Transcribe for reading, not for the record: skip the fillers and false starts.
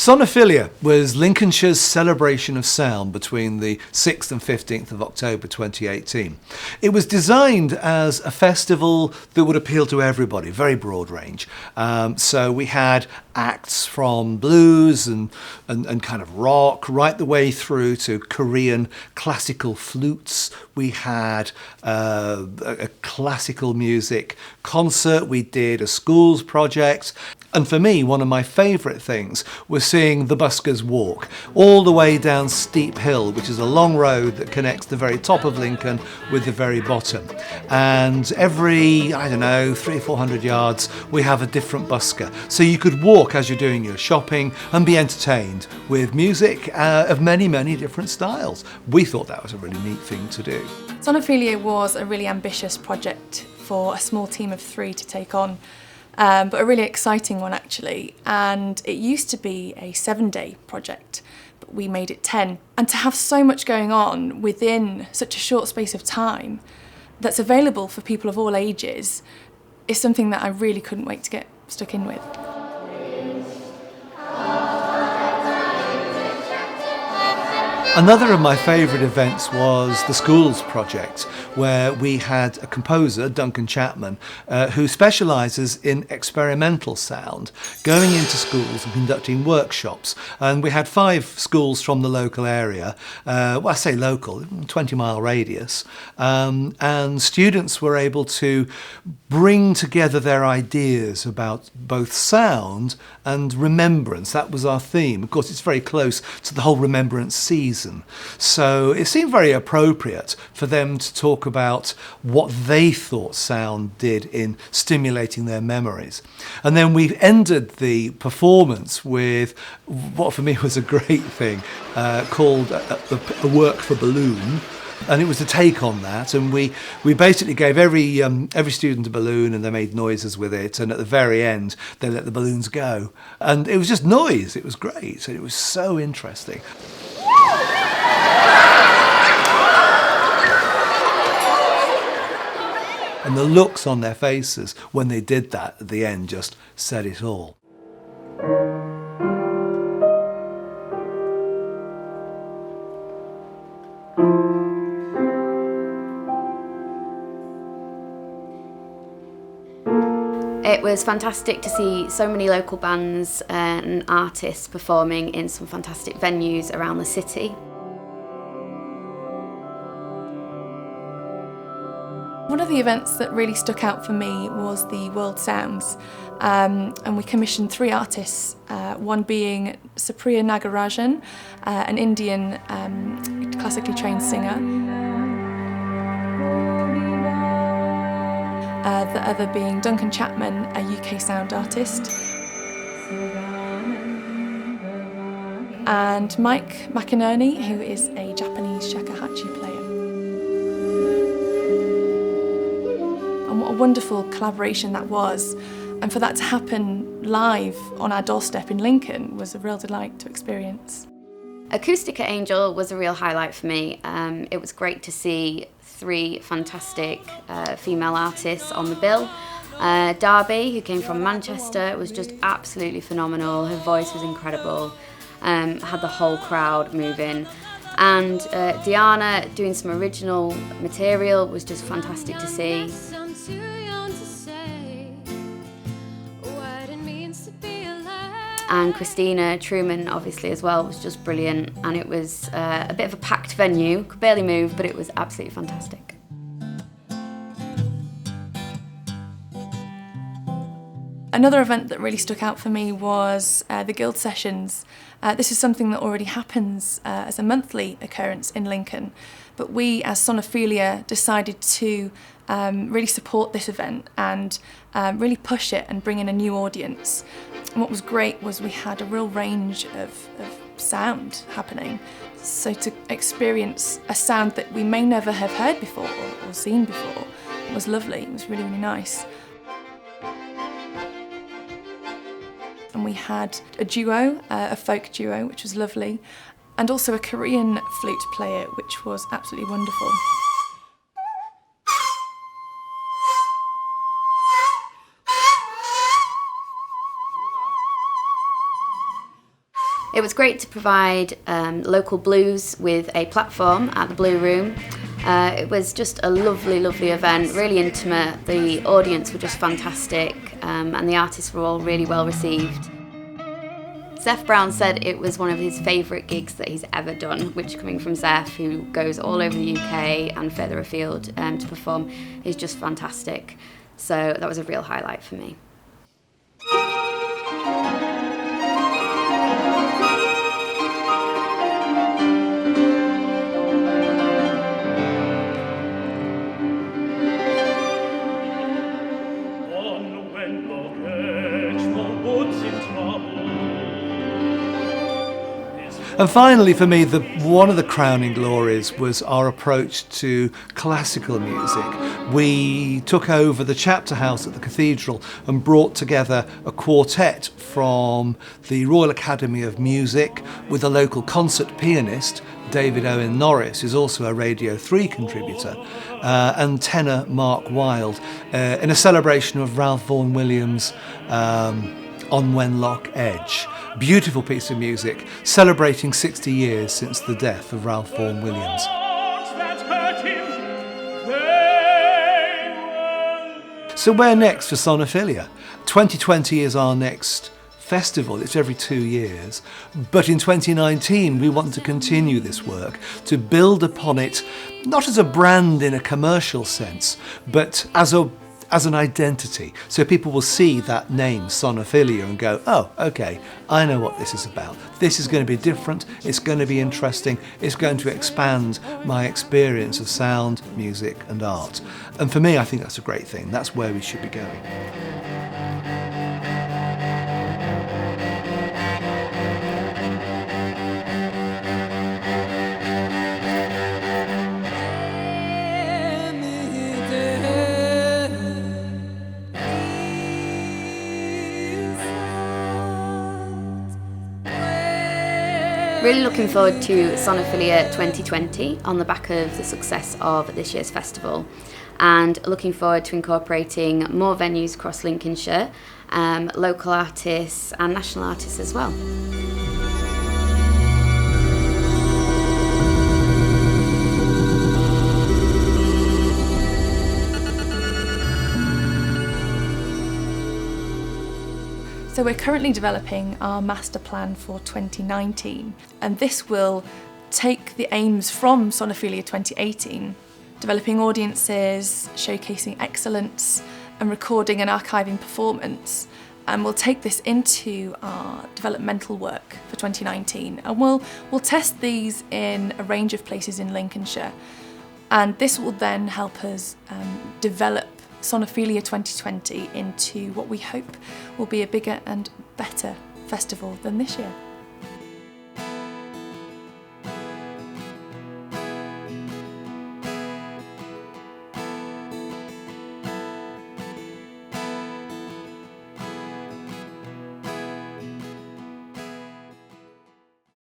Sonophilia was Lincolnshire's celebration of sound between the 6th and 15th of October 2018. It was designed as a festival that would appeal to everybody, very broad range. So we had acts from blues and kind of rock right the way through to Korean classical flutes. We had a classical music concert. We did a schools project. And for me, one of my favourite things was seeing the buskers walk all the way down Steep Hill, which is a long road that connects the very top of Lincoln with the very bottom. And every, 300 or 400 yards, we have a different busker. So you could walk as you're doing your shopping and be entertained with music of many, many different styles. We thought that was a really neat thing to do. Sonophilia was a really ambitious project for a small team of 3 to take on. But a really exciting one actually, and it used to be a 7-day project, but we made it 10. And to have so much going on within such a short space of time that's available for people of all ages is something that I really couldn't wait to get stuck in with. Another of my favourite events was the schools project, where we had a composer, Duncan Chapman, who specialises in experimental sound, going into schools and conducting workshops. And we had 5 schools from the local area, well, I say local, 20-mile radius, and students were able to bring together their ideas about both sound and remembrance. That was our theme. Of course, it's very close to the whole remembrance season. So it seemed very appropriate for them to talk about what they thought sound did in stimulating their memories. And then we ended the performance with what for me was a great thing called a work for balloon. And it was a take on that, and we basically gave every student a balloon, and they made noises with it, and at the very end they let the balloons go, and it was just noise. It was great, and it was so interesting. And the looks on their faces when they did that at the end just said it all. It was fantastic to see so many local bands and artists performing in some fantastic venues around the city. One of the events that really stuck out for me was the World Sounds, and we commissioned 3 artists, one being Supriya Nagarajan, an Indian classically trained singer, the other being Duncan Chapman, a UK sound artist, and Mike McInerney, who is a Japanese shakuhachi player. And what a wonderful collaboration that was. And for that to happen live on our doorstep in Lincoln was a real delight to experience. Acoustic at Angel was a real highlight for me. It was great to see 3 fantastic female artists on the bill. Darby, who came from Manchester, was just absolutely phenomenal. Her voice was incredible, had the whole crowd moving. And Diana doing some original material was just fantastic to see. And Christina Truman, obviously, as well, was just brilliant. And it was a bit of a packed venue, could barely move, but it was absolutely fantastic. Another event that really stuck out for me was the Guild Sessions. This is something that already happens as a monthly occurrence in Lincoln, but we as Sonophilia decided to really support this event and really push it and bring in a new audience. And what was great was we had a real range of sound happening. So to experience a sound that we may never have heard before or seen before was lovely. It was really, really nice. And we had a duo, a folk duo, which was lovely, and also a Korean flute player, which was absolutely wonderful. It was great to provide local blues with a platform at the Blue Room. It was just a lovely, lovely event, really intimate. The audience were just fantastic, and the artists were all really well received. Zeph Brown said it was one of his favourite gigs that he's ever done, which, coming from Zeph, who goes all over the UK and further afield to perform, is just fantastic. So that was a real highlight for me. And finally, for me, one of the crowning glories was our approach to classical music. We took over the chapter house at the cathedral and brought together a quartet from the Royal Academy of Music with a local concert pianist, David Owen Norris, who's also a Radio 3 contributor, and tenor Mark Wilde, in a celebration of Ralph Vaughan Williams' On Wenlock Edge. Beautiful piece of music, celebrating 60 years since the death of Ralph Vaughan Williams. So where next for Sonophilia? 2020 is our next festival. It's every 2 years. But in 2019, we want to continue this work, to build upon it, not as a brand in a commercial sense, but as an identity. So people will see that name, Sonophilia, and go, oh, okay, I know what this is about. This is going to be different, it's going to be interesting, it's going to expand my experience of sound, music and art. And for me, I think that's a great thing. That's where we should be going. Really looking forward to Sonophilia 2020 on the back of the success of this year's festival, and looking forward to incorporating more venues across Lincolnshire, local artists and national artists as well. So we're currently developing our master plan for 2019, and this will take the aims from Sonophilia 2018, developing audiences, showcasing excellence and recording and archiving performance, and we'll take this into our developmental work for 2019, and we'll test these in a range of places in Lincolnshire, and this will then help us develop Sonophilia 2020 into what we hope will be a bigger and better festival than this year.